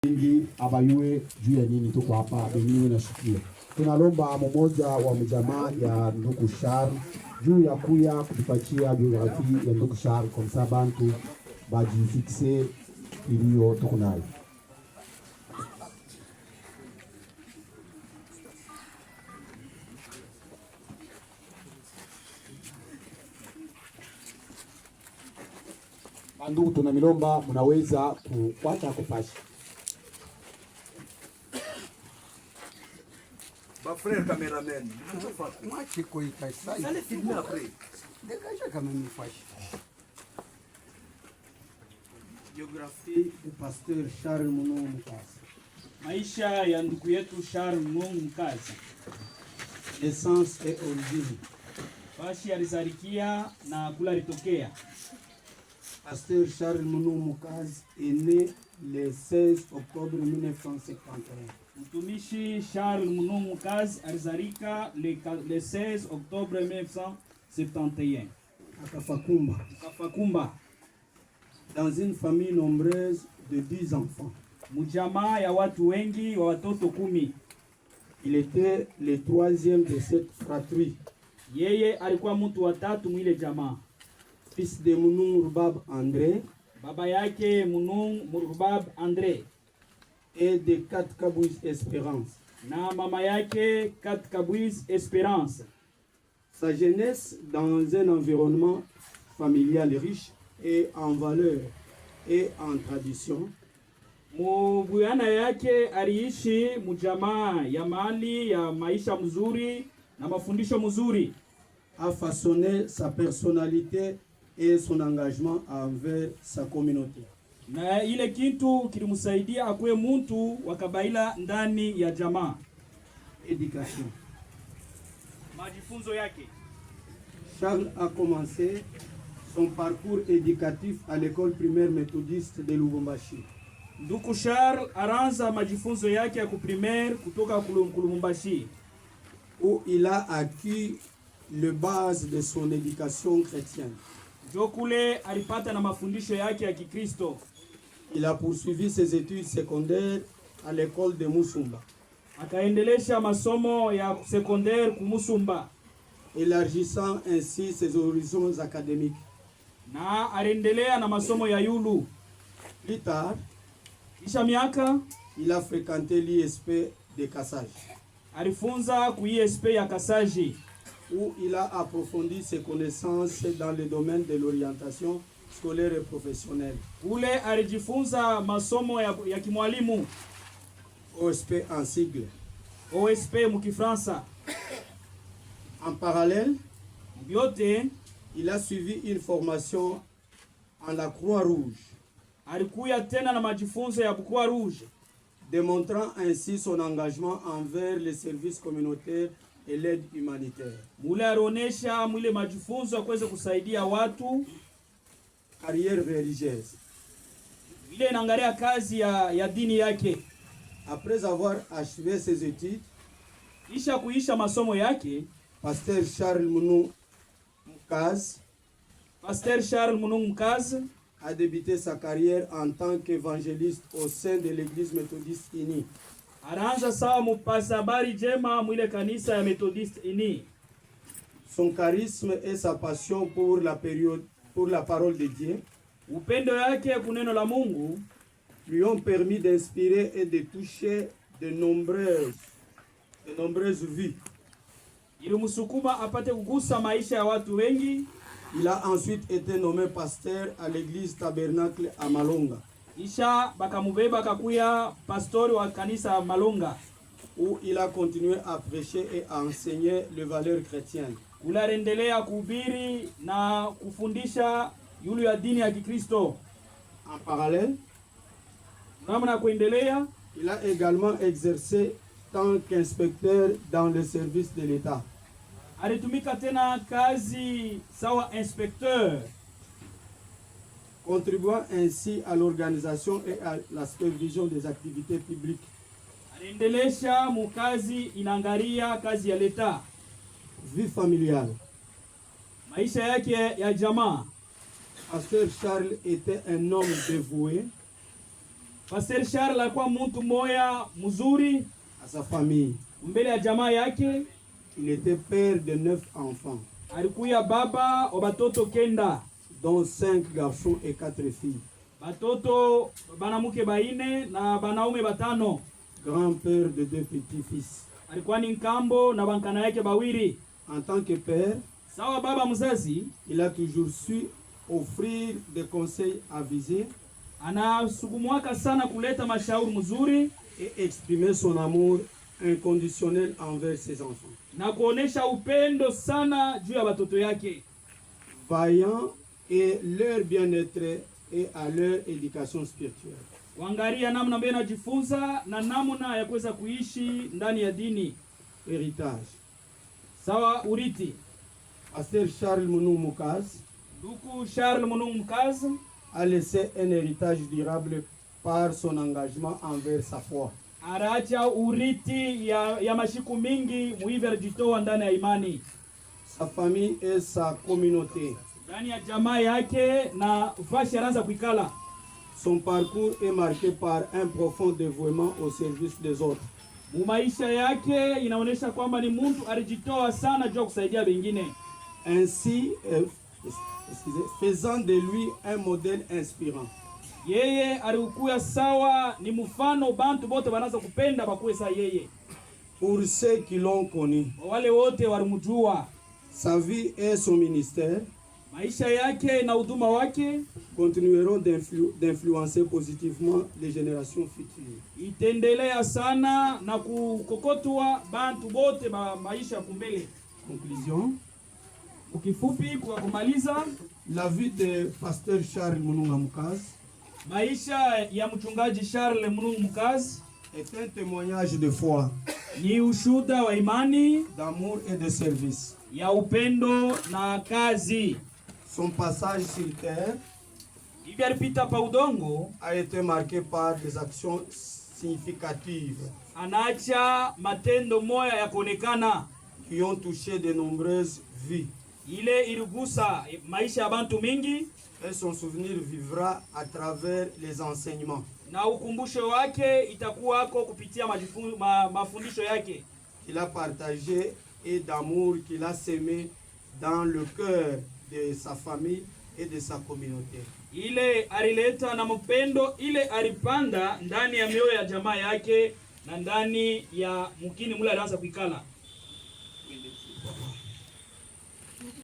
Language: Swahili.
Ingi abayue juu ya nini tuko hapa benyewe nashikia. Tunalomba mmoja wa mjamaa ya ndugu Shar juu ya kuya kutupatia biografia ya ndugu Shar kwa sababu bantu bajifixe iliyo tuko nayo. Ndugu tunamilomba mnaweza kufuata kupasha. Ba frère cameraman. Moi qui connais ça. Ça les filmer après. Dégagez quand même une fâche. Biographie du pasteur Charles Muno Mkaza. Maisha ya ndugu yetu Charles Muno Mkaza. Naissance et origine. Bashi alizalikia na kula litokea. Pasteur Charles Muno Mkaza est né le 16 octobre 1951. Mtumishi Charles Muno Mkaza alizalika le 16 octobre 1971. Kafakumba. Dans une famille nombreuse de 10 enfants. Mjamaa ya watu wengi wa watoto 10. Il était le troisième de cette fratrie. Yeye alikuwa mtu wa tatu mwile jamaa. Fils de Mounou Rubab André. Baba yake Mounou Rubab André. Et de Kat Kabouis Espérance. Na mama yake Kat Kabouis Espérance. Sa jeunesse dans un environnement familial riche et en valeurs et en tradition. Mubuyana yake aliishi mjamaa ya mali ya maisha mzuri na mafundisho mzuri. A façonné sa personnalité et son engagement envers sa communauté. Na ile kitu kilimsaidia akuwe mtu wa kabaila ndani ya jamaa. Éducation. Majifunzo yake. Charles a commencé son parcours éducatif à l'école primaire méthodiste de Lubumbashi. Ndugu Charles aranza majifunzo yake ya kuprimaire kutoka Lubumbashi, où il a acquis le base de son éducation chrétienne. Jokule alipata na mafundisho yake ya Kikristo. Il a poursuivi ses études secondaires à l'école de Musumba. Akaendelesha masomo ya secondaire kumusumba, élargissant ainsi ses horizons académiques. Na arendelea na masomo ya yulu. Plus tard, kisha miaka, il a fréquenté l'ISP de Kassage. Alifunza ku ISP ya Kasaji, où il a approfondi ses connaissances dans le domaine de l'orientation scolaire et professionnelle. Ule alijifunza masomo ya kimwalimu. OSP en sigle. OSP mukifransa. En parallèle, biote, il a suivi une formation en la Croix-Rouge. Alikuya tena na majifunzo ya Croix-Rouge, démontrant ainsi son engagement envers les services communautaires et l'aide humanitaire. Mule aronesha mwile majifunzo kuweza kusaidia watu. Carrière religieuse. Ile inaangalia kazi ya dini yake. Après avoir achevé ses études, kisha kuisha masomo yake, Pasteur Charles Muno Mkaza a débuté sa carrière en tant qu'évangéliste au sein de l'église méthodiste unie. Anaanza sawa mpasa habari jema mwile kanisa ya Methodist Ini. Son charisme et sa passion pour la parole de Dieu, upendo yake kuneno la Mungu, lui ont permis d'inspirer et de toucher de nombreuses vies. Ilimsukuma apate kugusa maisha ya watu wengi. Il a ensuite été nommé pasteur à l'église Tabernacle à Malonga. Isha bakamubeba kakuya pastori wa kanisa Malonga, où il a continué à prêcher et à enseigner les valeurs chrétiennes. Ulaendelea kuhubiri na kufundisha yulu ya dini ya Kikristo. En parallèle, namna kuendelea, il a également exercé tant qu'inspecteur dans le service de l'État. Alitumika tena kazi sawa inspecteur, contribuant ainsi à l'organisation et à la supervision des activités publiques. Aliendelesha mukazi inaangalia kazi ya leta. Vie familiale. Maisha yake ya jamaa. Pasteur Charles était un homme dévoué, Pasteur Charles alikuwa mtu moya mzuri à sa famille. mbele ya jamaa yake. Il était père de 9 enfants, Alikuya baba wa batoto kenda, dont 5 garçons et 4 filles. batoto banamuke baine na banaume batano. Grand-père de 2 petits-fils. Alikuwa ni nkambo na bankana yake bawiri. En tant que père, Sawa baba mzazi, il a toujours su offrir des conseils avisés anasukumwaka sana kuleta mashauri mzuri et exprimer son amour inconditionnel envers ses enfants. na kuonesha upendo sana juu ya batoto yake, Vaillant et leur bien-être et à leur éducation spirituelle. kuangalia namna ambayo anajifunza na namna ya kuweza kuishi ndani ya dini. Héritage. Sawa uriti. Pasteur Charles Mounou Moukaz Ndugu Charles Munung Mkazi a laissé un héritage durable par son engagement envers sa foi. araacha uriti ya mashiku mingi muivi alijitoa ndani ya imani, Sa famille et sa communauté. ndani ya jamaa yake na fashi anaanza kuikala. Son parcours est marqué par un profond dévouement au service des autres. Maisha yake inaonyesha kwamba ni mtu alijitoa sana juu ya kusaidia wengine, Ainsi, faisant de lui un modèle inspirant. yeye alikuwa sawa ni mfano bantu bote wanaanza kupenda bakuwe sa yeye. Pour ceux qui l'ont connu, Wale wote walimjua, sa vie et son ministère maisha yake na huduma wake continueront d'influencer positivement les générations futures. itendelea sana na kukokotwa bantu bote ba maisha kumbele. Conclusion, Ukifupi kwa kumaliza, la vie de Pasteur Charles Mounou Moukaz maisha ya mchungaji Charles Munung Mkazi est un témoignage de foi, ni ushuhuda wa imani, d'amour et de service. ya upendo na kazi. Son passage sur terre Hivi alipita pa udongo, a été marqué par des actions significatives anaacha matendo moya ya kuonekana, qui ont touché de nombreuses vies. ile iligusa maisha ya bantu mingi, Et son souvenir vivra à travers les enseignements na ukumbusho wake itakuwako kupitia mafundisho yake qu'il a partagé et d'amour qu'il a sémé dans le cœur de sa famille et de sa communauté. ile alileta na mpendo ile alipanda ndani ya mioyo ya jamaa yake na ndani ya mkini mule alianza kuikala.